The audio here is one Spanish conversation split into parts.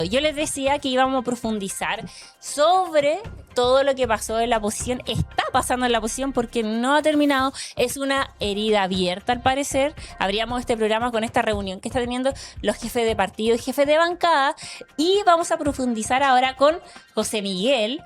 Yo les decía que íbamos a profundizar sobre todo lo que pasó en la oposición, está pasando en la oposición porque no ha terminado, es una herida abierta al parecer. Abríamos este programa con esta reunión que está teniendo los jefes de partido y jefes de bancada y vamos a profundizar ahora con José Miguel.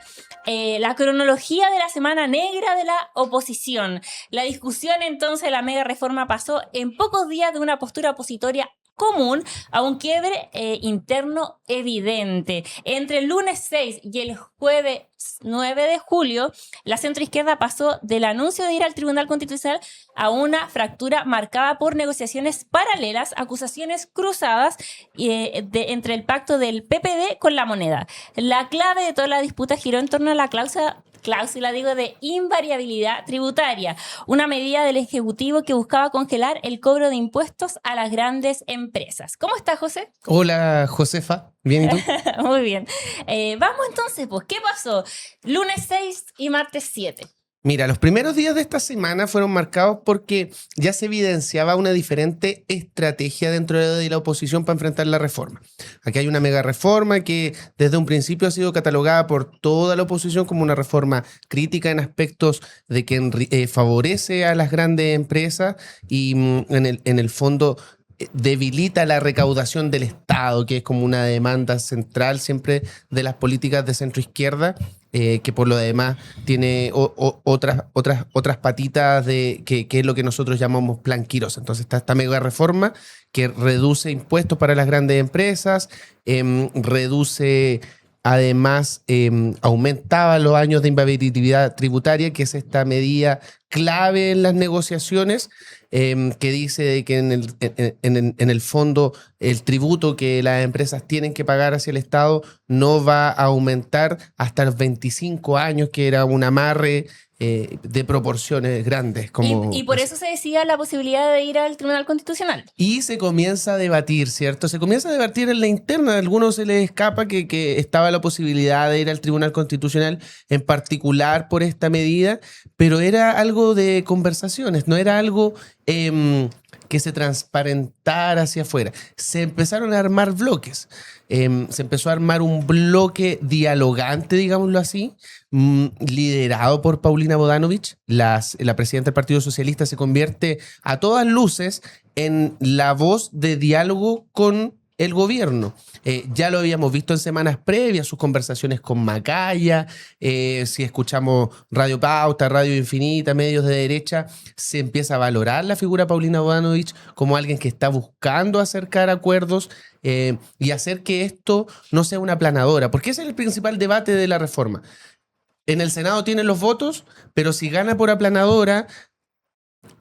La cronología de la semana negra de la oposición. La discusión entonces de la mega reforma pasó en pocos días de una postura opositoria común a un quiebre interno evidente. Entre el lunes 6 y el jueves 9 de julio, la centroizquierda pasó del anuncio de ir al Tribunal Constitucional a una fractura marcada por negociaciones paralelas, acusaciones cruzadas entre el pacto del PPD con la moneda. La clave de toda la disputa giró en torno a la cláusula de invariabilidad tributaria, una medida del Ejecutivo que buscaba congelar el cobro de impuestos a las grandes empresas. ¿Cómo estás, José? Hola, Josefa. ¿Bien y tú? Muy bien. Vamos entonces, pues, ¿qué pasó? Lunes 6 y martes 7. Mira, los primeros días de esta semana fueron marcados porque ya se evidenciaba una diferente estrategia dentro de la oposición para enfrentar la reforma. Aquí hay una mega reforma que desde un principio ha sido catalogada por toda la oposición como una reforma crítica en aspectos de que favorece a las grandes empresas y en el fondo debilita la recaudación del Estado, que es como una demanda central siempre de las políticas de centroizquierda, que por lo demás tiene otras patitas que es lo que nosotros llamamos Plan Quirós. Entonces está esta mega reforma que reduce impuestos para las grandes empresas, reduce... Además, aumentaba los años de inviabilidad tributaria, que es esta medida clave en las negociaciones, que dice que en el fondo el tributo que las empresas tienen que pagar hacia el Estado no va a aumentar hasta los 25 años, que era un amarre de proporciones grandes. Y por eso se decía la posibilidad de ir al Tribunal Constitucional. Y se comienza a debatir, ¿cierto? Se comienza a debatir en la interna. A algunos se les escapa que estaba la posibilidad de ir al Tribunal Constitucional, en particular por esta medida, pero era algo de conversaciones, no era algo que se transparentara hacia afuera. Se empezaron a armar bloques. Se empezó a armar un bloque dialogante, digámoslo así, liderado por Paulina Bodanovich. La presidenta del Partido Socialista se convierte a todas luces en la voz de diálogo con el gobierno. Ya lo habíamos visto en semanas previas, sus conversaciones con Macaya, si escuchamos Radio Pauta, Radio Infinita, medios de derecha, se empieza a valorar la figura de Paulina Bodanovich como alguien que está buscando acercar acuerdos y hacer que esto no sea una aplanadora, porque ese es el principal debate de la reforma. En el Senado tienen los votos, pero si gana por aplanadora,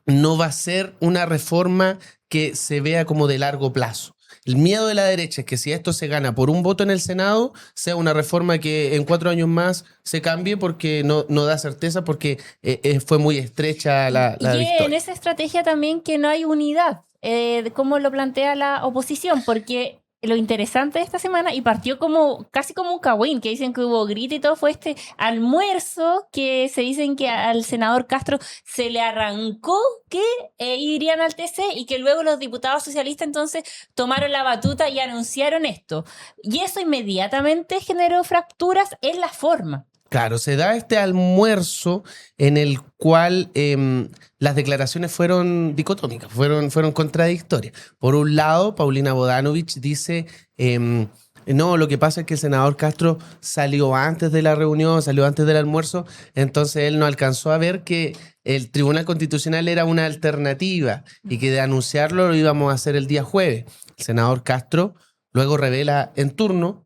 no va a ser una reforma que se vea como de largo plazo. El miedo de la derecha es que si esto se gana por un voto en el Senado, sea una reforma que en 4 años más se cambie porque no da certeza, porque fue muy estrecha la victoria. Y en esa estrategia también que no hay unidad, como lo plantea la oposición, porque lo interesante de esta semana, y partió casi como un cagüín, que dicen que hubo grito y todo, fue este almuerzo que se dicen que al senador Castro se le arrancó que irían al TC y que luego los diputados socialistas entonces tomaron la batuta y anunciaron esto. Y eso inmediatamente generó fracturas en la forma. Claro, se da este almuerzo en el cual las declaraciones fueron dicotómicas, fueron contradictorias. Por un lado, Paulina Bodanovich dice, no, lo que pasa es que el senador Castro salió antes de la reunión, salió antes del almuerzo, entonces él no alcanzó a ver que el Tribunal Constitucional era una alternativa y que de anunciarlo lo íbamos a hacer el día jueves. El senador Castro luego revela en turno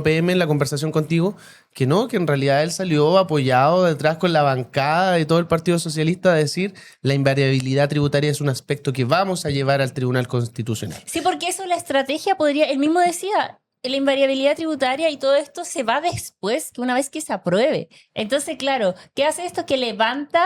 PM, en la conversación contigo, que no, que en realidad él salió apoyado detrás con la bancada de todo el Partido Socialista a decir la invariabilidad tributaria es un aspecto que vamos a llevar al Tribunal Constitucional. Sí, porque eso la estrategia él mismo decía, la invariabilidad tributaria y todo esto se va después, una vez que se apruebe. Entonces, claro, ¿qué hace esto? Que levanta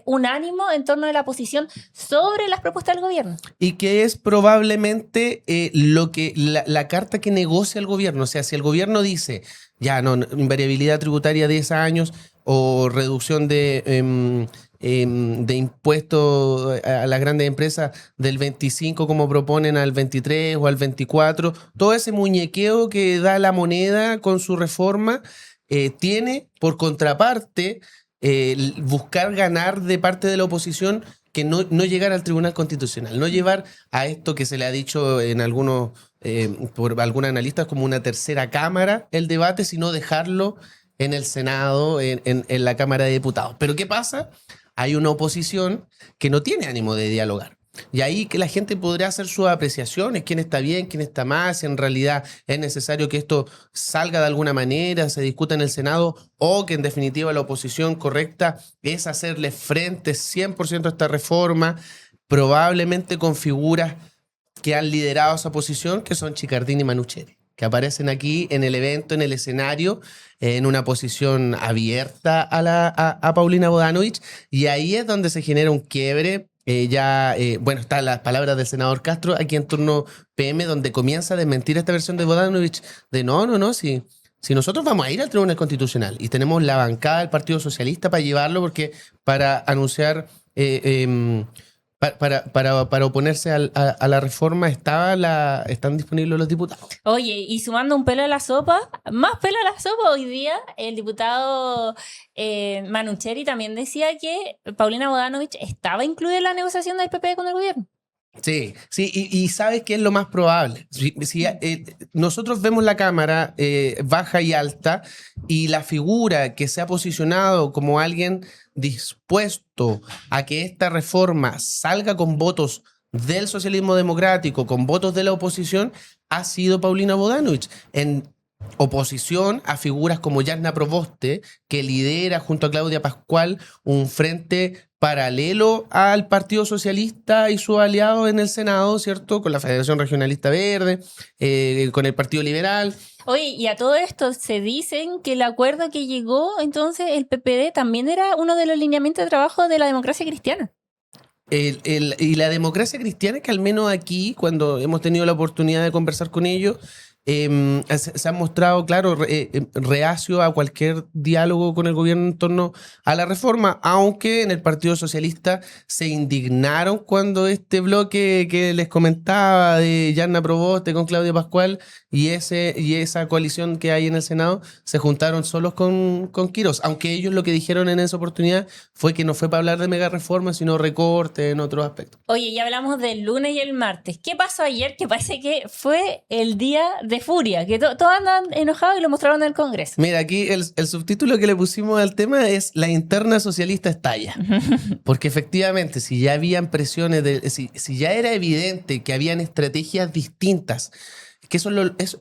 un ánimo en torno de la posición sobre las propuestas del gobierno. Y que es probablemente la carta que negocia el gobierno. O sea, si el gobierno dice, ya no, invariabilidad tributaria 10 años o reducción de de impuestos a las grandes empresas del 25 como proponen al 23 o al 24, todo ese muñequeo que da la moneda con su reforma, tiene por contraparte buscar ganar de parte de la oposición, que no llegar al Tribunal Constitucional, no llevar a esto que se le ha dicho en algunos, por algunos analistas, como una tercera cámara el debate, sino dejarlo en el Senado, en la Cámara de Diputados. Pero ¿qué pasa? Hay una oposición que no tiene ánimo de dialogar. Y ahí que la gente podrá hacer sus apreciaciones, quién está bien, quién está mal, si en realidad es necesario que esto salga de alguna manera, se discuta en el Senado, o que en definitiva la oposición correcta es hacerle frente 100% a esta reforma, probablemente con figuras que han liderado esa posición, que son Chicardini y Manucheri, que aparecen aquí en el evento, en el escenario, en una posición abierta a Paulina Bodanovich, y ahí es donde se genera un quiebre. Bueno, están las palabras del senador Castro aquí en Turno PM, donde comienza a desmentir esta versión de Bodanovich de no, si nosotros vamos a ir al Tribunal Constitucional y tenemos la bancada del Partido Socialista para llevarlo, porque para anunciar, para oponerse a la reforma están disponibles los diputados. Oye, y sumando un pelo a la sopa, más pelo a la sopa hoy día, el diputado Manucheri también decía que Paulina Bodanovich estaba incluida en la negociación del PP con el gobierno. Sí, y ¿sabes qué es lo más probable? Nosotros vemos la Cámara baja y alta, y la figura que se ha posicionado como alguien dispuesto a que esta reforma salga con votos del socialismo democrático, con votos de la oposición, ha sido Paulina Bodanovich, en oposición a figuras como Yarna Proboste, que lidera junto a Claudia Pascual un frente paralelo al Partido Socialista y sus aliados en el Senado, ¿cierto? Con la Federación Regionalista Verde, con el Partido Liberal. Oye, y a todo esto se dicen que el acuerdo que llegó entonces el PPD también era uno de los lineamientos de trabajo de la democracia cristiana. Y la democracia cristiana, que al menos aquí, cuando hemos tenido la oportunidad de conversar con ellos, se han mostrado, claro, reacio a cualquier diálogo con el gobierno en torno a la reforma, aunque en el Partido Socialista se indignaron cuando este bloque que les comentaba de Yarna Proboste con Claudia Pascual y esa coalición que hay en el Senado se juntaron solos con Quirós, aunque ellos lo que dijeron en esa oportunidad fue que no fue para hablar de mega reforma, sino recorte en otros aspectos. Oye, ya hablamos del lunes y el martes. ¿Qué pasó ayer? Que parece que fue el día de furia, que todos andan enojados y lo mostraron en el Congreso. Mira, aquí el subtítulo que le pusimos al tema es "La interna socialista estalla". Porque efectivamente, si ya habían presiones, si ya era evidente que habían estrategias distintas, que eso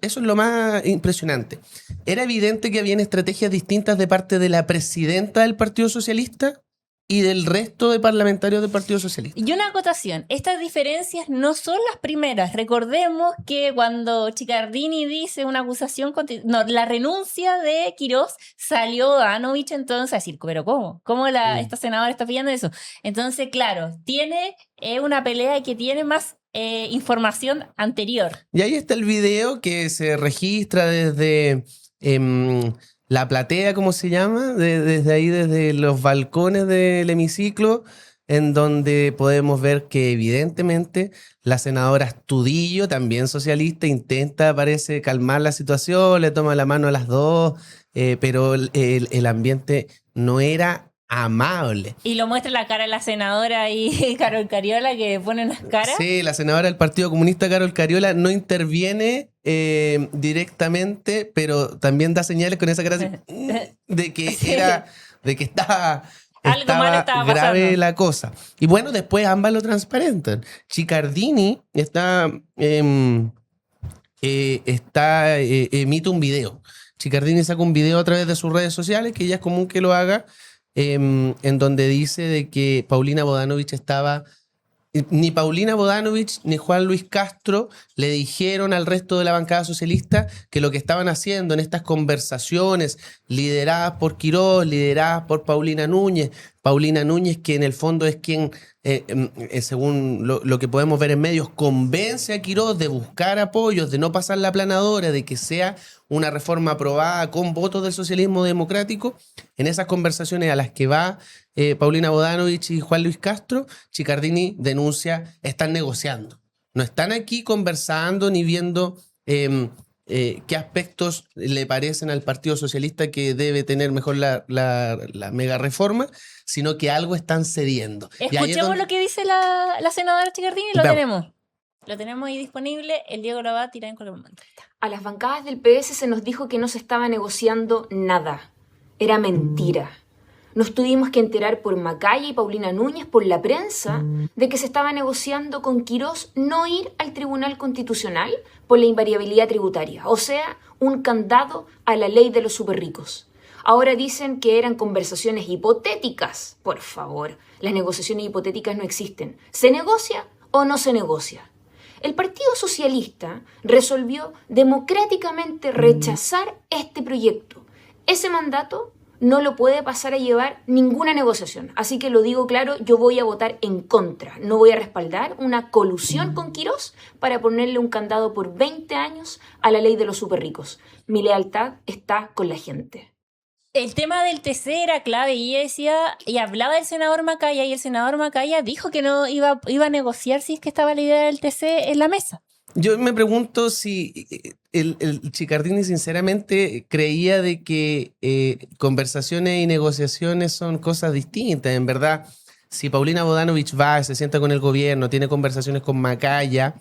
es lo más impresionante. Era evidente que habían estrategias distintas de parte de la presidenta del Partido Socialista y del resto de parlamentarios del Partido Socialista. Y una acotación, estas diferencias no son las primeras. Recordemos que cuando Chicardini dice una acusación, la renuncia de Quirós, salió Bodanovich entonces a decir, pero ¿cómo? ¿Cómo esta senadora está pidiendo eso? Entonces, claro, tiene una pelea que tiene más información anterior. Y ahí está el video que se registra desde la platea, ¿cómo se llama? Desde ahí, desde los balcones del hemiciclo, en donde podemos ver que evidentemente la senadora Astudillo, también socialista, parece calmar la situación, le toma la mano a las dos, pero el ambiente no era amable. Y lo muestra la cara de la senadora y Carol Cariola, que pone unas caras. Sí, la senadora del Partido Comunista, Carol Cariola, no interviene directamente, pero también da señales con esa cara así, de que Sí. de que estaba Algo malo estaba grave pasando. la cosa. Y bueno, después ambas lo transparentan. Chicardini emite un video. Chicardini saca un video a través de sus redes sociales, que ya es común que lo haga, en donde dice de que Paulina Bodanovich ni Paulina Bodanovich ni Juan Luis Castro le dijeron al resto de la bancada socialista que lo que estaban haciendo en estas conversaciones lideradas por Quirós, lideradas por Paulina Núñez, Paulina Núñez, que en el fondo es quien, según lo que podemos ver en medios, convence a Quirós de buscar apoyos, de no pasar la aplanadora, de que sea una reforma aprobada con votos del socialismo democrático. En esas conversaciones a las que va Paulina Bodanovich y Juan Luis Castro, Chiccardini denuncia: están negociando. No están aquí conversando ni viendo qué aspectos le parecen al Partido Socialista que debe tener mejor la mega reforma, sino que algo están cediendo. Escuchemos lo que dice la senadora Chiccardini. Lo tenemos ahí disponible. El Diego lo va a tirar en cualquier momento. A las bancadas del PS se nos dijo que no se estaba negociando nada. Era mentira. Nos tuvimos que enterar por Macaya y Paulina Núñez, por la prensa, de que se estaba negociando con Quirós no ir al Tribunal Constitucional por la invariabilidad tributaria, o sea, un candado a la ley de los superricos. Ahora dicen que eran conversaciones hipotéticas. Por favor, las negociaciones hipotéticas no existen. ¿Se negocia o no se negocia? El Partido Socialista resolvió democráticamente rechazar este proyecto. Ese mandato no lo puede pasar a llevar ninguna negociación. Así que lo digo claro, yo voy a votar en contra. No voy a respaldar una colusión con Quirós para ponerle un candado por 20 años a la ley de los superricos. Mi lealtad está con la gente. El tema del TC era clave y ella decía, y hablaba del senador Macaya, y el senador Macaya dijo que no iba a negociar si es que estaba la idea del TC en la mesa. Yo me pregunto si el Chiccardini sinceramente creía de que conversaciones y negociaciones son cosas distintas. En verdad, si Paulina Bodanovich va, se sienta con el gobierno, tiene conversaciones con Macaya,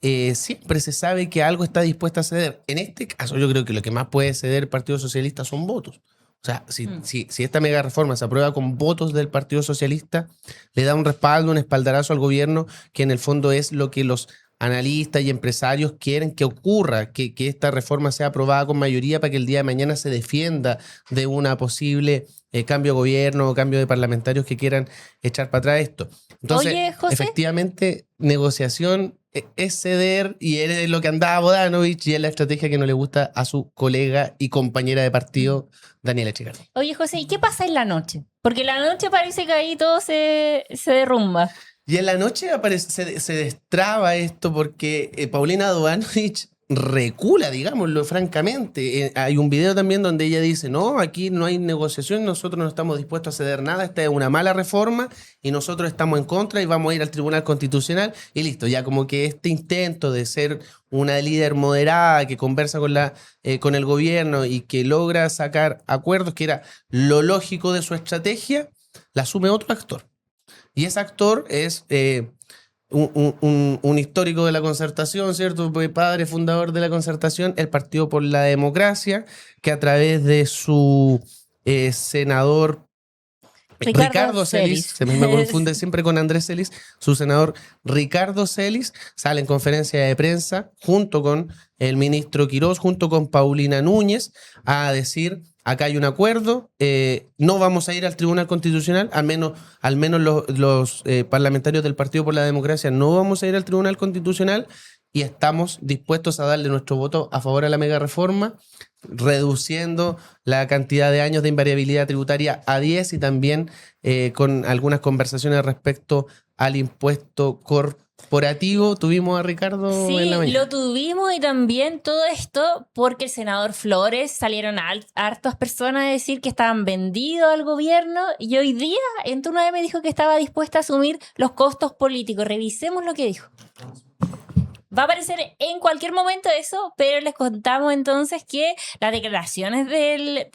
siempre se sabe que algo está dispuesta a ceder. En este caso, yo creo que lo que más puede ceder el Partido Socialista son votos. O sea, si esta mega reforma se aprueba con votos del Partido Socialista, le da un respaldo, un espaldarazo al gobierno, que en el fondo es lo que los analistas y empresarios quieren que ocurra, que esta reforma sea aprobada con mayoría para que el día de mañana se defienda de una posible cambio de gobierno o cambio de parlamentarios que quieran echar para atrás esto. Entonces, Oye, José, efectivamente, negociación es ceder, y es lo que andaba Bodanovich, y es la estrategia que no le gusta a su colega y compañera de partido, Daniela Chiccardini. Oye, José, ¿y qué pasa en la noche? Porque en la noche parece que ahí todo se derrumba. Y en la noche se destraba esto porque Paulina Bodanovich recula, digámoslo francamente. Hay un video también donde ella dice: no, aquí no hay negociación, nosotros no estamos dispuestos a ceder nada, esta es una mala reforma y nosotros estamos en contra y vamos a ir al Tribunal Constitucional y listo. Ya como que este intento de ser una líder moderada que conversa con el gobierno y que logra sacar acuerdos, que era lo lógico de su estrategia, la asume otro actor. Y ese actor es un histórico de la Concertación, ¿cierto? Padre fundador de la Concertación, el Partido por la Democracia, que a través de su senador Ricardo Celis, se me confunde siempre con Andrés Celis, su senador Ricardo Celis sale en conferencia de prensa junto con el ministro Quirós, junto con Paulina Núñez, a decir: acá hay un acuerdo, no vamos a ir al Tribunal Constitucional, al menos los parlamentarios del Partido por la Democracia no vamos a ir al Tribunal Constitucional, y estamos dispuestos a darle nuestro voto a favor a la mega reforma, reduciendo la cantidad de años de invariabilidad tributaria a 10, y también con algunas conversaciones respecto al impuesto corporativo. Tuvimos a Ricardo en la Sí, mañana. lo tuvimos, y también todo esto porque el senador Flores salieron hartas personas a decir que estaban vendidos al gobierno, y hoy día en Turno AM dijo que estaba dispuesta a asumir los costos políticos. Revisemos lo que dijo. Va a aparecer en cualquier momento eso, pero les contamos entonces que las declaraciones del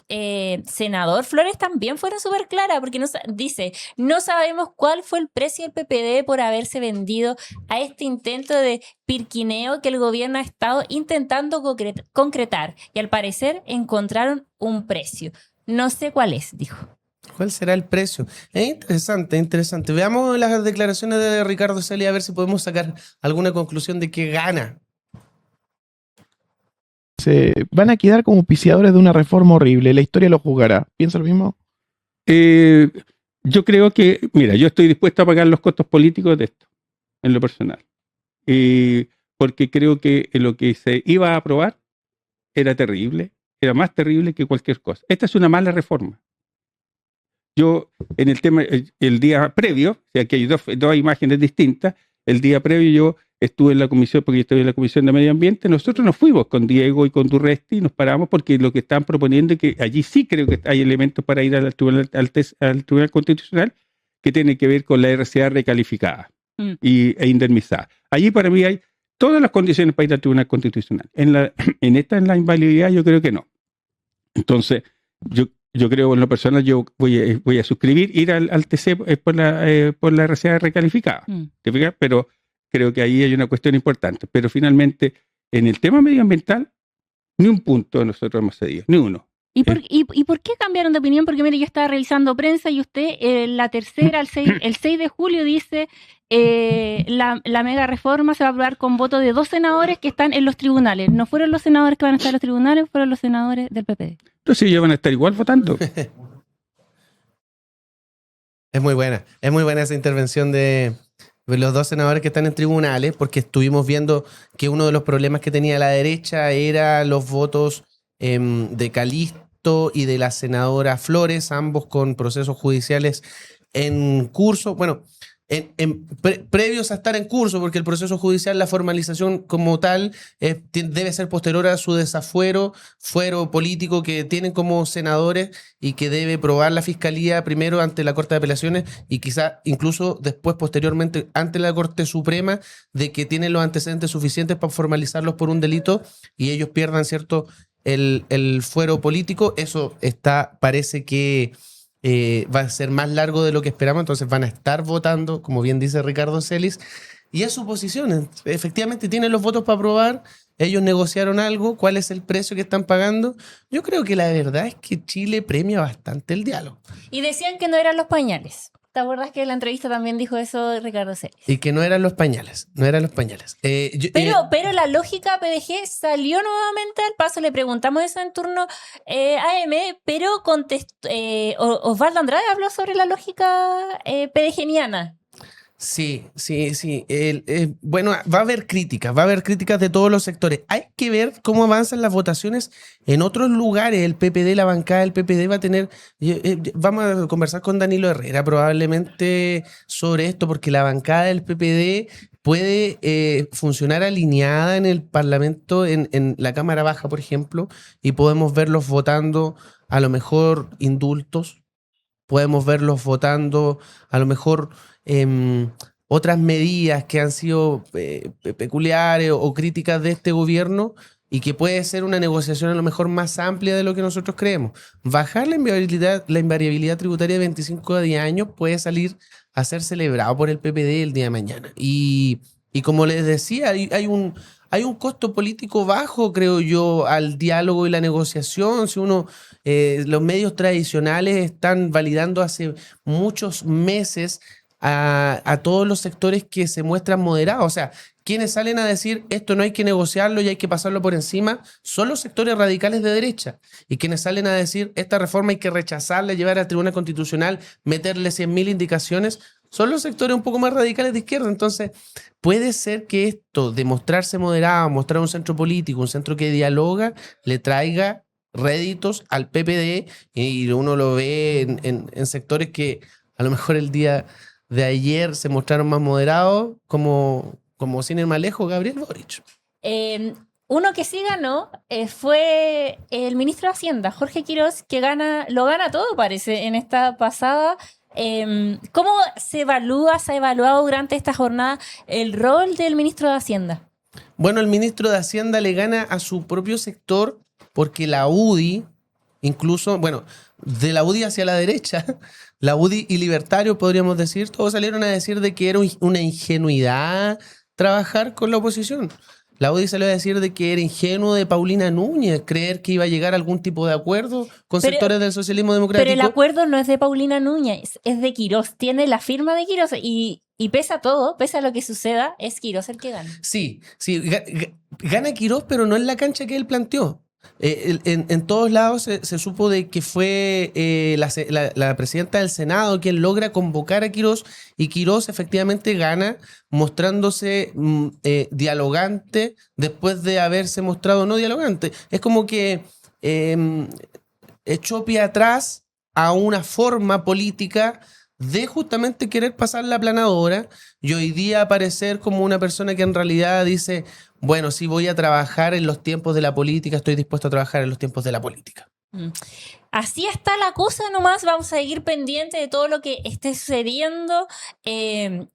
senador Flores también fueron súper claras, porque dice: no sabemos cuál fue el precio del PPD por haberse vendido a este intento de pirquineo que el gobierno ha estado intentando concretar, y al parecer encontraron un precio. No sé cuál es, dijo. ¿Cuál será el precio? Es interesante, interesante. Veamos las declaraciones de Ricardo Celis a ver si podemos sacar alguna conclusión de qué gana. Se van a quedar como auspiciadores de una reforma horrible. La historia lo juzgará. ¿Piensa lo mismo? Yo creo que, mira, yo estoy dispuesto a pagar los costos políticos de esto, en lo personal. Porque creo que lo que se iba a aprobar era terrible, era más terrible que cualquier cosa. Esta es una mala reforma. Yo, en el tema, el día previo, o sea que hay dos imágenes distintas, el día previo yo estuve en la comisión, porque yo estoy en la comisión de medio ambiente, nosotros nos fuimos con Diego y con Durresti y nos paramos porque lo que están proponiendo es que allí sí creo que hay elementos para ir al Tribunal Constitucional que tienen que ver con la RCA recalificada e indemnizada. Allí para mí hay todas las condiciones para ir al Tribunal Constitucional. En la invalididad yo creo que no. Entonces, yo creo en lo personal, yo voy a suscribir, ir al TC por la RCA recalificada. ¿Te fijas? Pero creo que ahí hay una cuestión importante. Pero finalmente, en el tema medioambiental, ni un punto nosotros hemos cedido, ni uno. ¿Y por qué cambiaron de opinión? Porque mire, yo estaba revisando prensa y usted, la tercera, el 6 de julio dice, la mega reforma se va a aprobar con voto de 2 senadores que están en los tribunales. No fueron los senadores que van a estar en los tribunales, fueron los senadores del PPD. Entonces ellos van a estar igual votando. Es muy buena esa intervención de los 2 senadores que están en tribunales, porque estuvimos viendo que uno de los problemas que tenía la derecha era los votos de Calisto y de la senadora Flores, ambos con procesos judiciales en curso. Bueno, previos a estar en curso, porque el proceso judicial, la formalización como tal, debe ser posterior a su fuero político que tienen como senadores y que debe probar la Fiscalía primero ante la Corte de Apelaciones y quizá incluso después, posteriormente, ante la Corte Suprema, de que tienen los antecedentes suficientes para formalizarlos por un delito y ellos pierdan, ¿cierto?, el fuero político. Eso parece que va a ser más largo de lo que esperamos, entonces van a estar votando, como bien dice Ricardo Celis, y es su posición. Efectivamente tienen los votos para aprobar, ellos negociaron algo, ¿cuál es el precio que están pagando? Yo creo que la verdad es que Chile premia bastante el diálogo. Y decían que no eran los pañales. ¿Te acuerdas que en la entrevista también dijo eso Ricardo Celis? Y que no eran los pañales, Pero la lógica PDG salió nuevamente al paso, le preguntamos eso en turno AM, pero contestó, Osvaldo Andrade habló sobre la lógica PDGniana. Sí. Bueno, va a haber críticas de todos los sectores. Hay que ver cómo avanzan las votaciones en otros lugares. El PPD, la bancada del PPD va a tener... vamos a conversar con Danilo Herrera probablemente sobre esto, porque la bancada del PPD puede funcionar alineada en el Parlamento, en la Cámara Baja, por ejemplo, y podemos verlos votando a lo mejor indultos, podemos verlos votando a lo mejor otras medidas que han sido peculiares o críticas de este gobierno, y que puede ser una negociación a lo mejor más amplia de lo que nosotros creemos. Bajar la invariabilidad tributaria de 25 a 10 años puede salir a ser celebrado por el PPD el día de mañana. Y como les decía, hay un costo político bajo, creo yo, al diálogo y la negociación. Si los medios tradicionales están validando hace muchos meses a todos los sectores que se muestran moderados. O sea, quienes salen a decir esto no hay que negociarlo y hay que pasarlo por encima son los sectores radicales de derecha. Y quienes salen a decir esta reforma hay que rechazarla, llevar al Tribunal Constitucional, meterle 100.000 indicaciones, son los sectores un poco más radicales de izquierda. Entonces, puede ser que esto de mostrarse moderado, mostrar un centro político, un centro que dialoga, le traiga réditos al PPD, y uno lo ve en sectores que a lo mejor el día de ayer se mostraron más moderados, como sin ir más lejos, Gabriel Boric. Uno que sí ganó fue el ministro de Hacienda, Jorge Quirós, que lo gana todo, parece, en esta pasada. ¿Cómo se ha evaluado durante esta jornada el rol del ministro de Hacienda? Bueno, el ministro de Hacienda le gana a su propio sector, porque la UDI, incluso, bueno, de la UDI hacia la derecha, la UDI y libertarios, podríamos decir, todos salieron a decir de que era una ingenuidad trabajar con la oposición. La UDI salió a decir de que era ingenuo de Paulina Núñez creer que iba a llegar a algún tipo de acuerdo con sectores del socialismo democrático. Pero el acuerdo no es de Paulina Núñez, es de Quirós. Tiene la firma de Quirós y pese a todo, pese a lo que suceda, es Quirós el que gana. Sí, gana Quirós, pero no en la cancha que él planteó. En todos lados se supo de que fue la presidenta del Senado quien logra convocar a Quirós, y Quirós efectivamente gana mostrándose dialogante después de haberse mostrado no dialogante. Es como que echó pie atrás a una forma política de justamente querer pasar la aplanadora y hoy día aparecer como una persona que en realidad dice, bueno, sí voy a trabajar en los tiempos de la política, estoy dispuesto a trabajar en los tiempos de la política. Así está la cosa nomás, vamos a seguir pendiente de todo lo que esté sucediendo.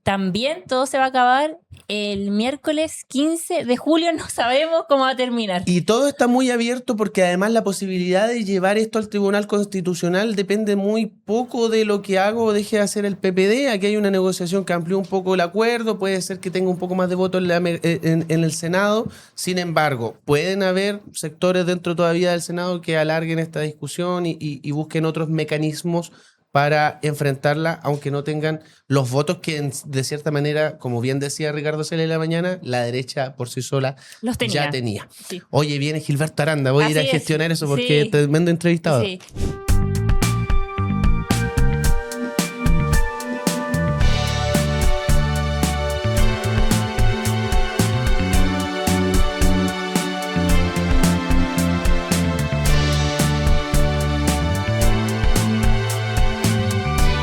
También todo se va a acabar el miércoles 15 de julio, no sabemos cómo va a terminar. Y todo está muy abierto porque además la posibilidad de llevar esto al Tribunal Constitucional depende muy poco de lo que haga o deje de hacer el PPD. Aquí hay una negociación que amplió un poco el acuerdo, puede ser que tenga un poco más de votos en el Senado. Sin embargo, pueden haber sectores dentro todavía del Senado que alarguen esta discusión y busquen otros mecanismos para enfrentarla, aunque no tengan los votos que de cierta manera, como bien decía Ricardo Cela en la mañana, la derecha por sí sola Los tenía. ya tenía. Sí. Oye, viene Gilberto Aranda, voy a ir a Así es. gestionar eso porque Sí. tremendo entrevistado. Sí.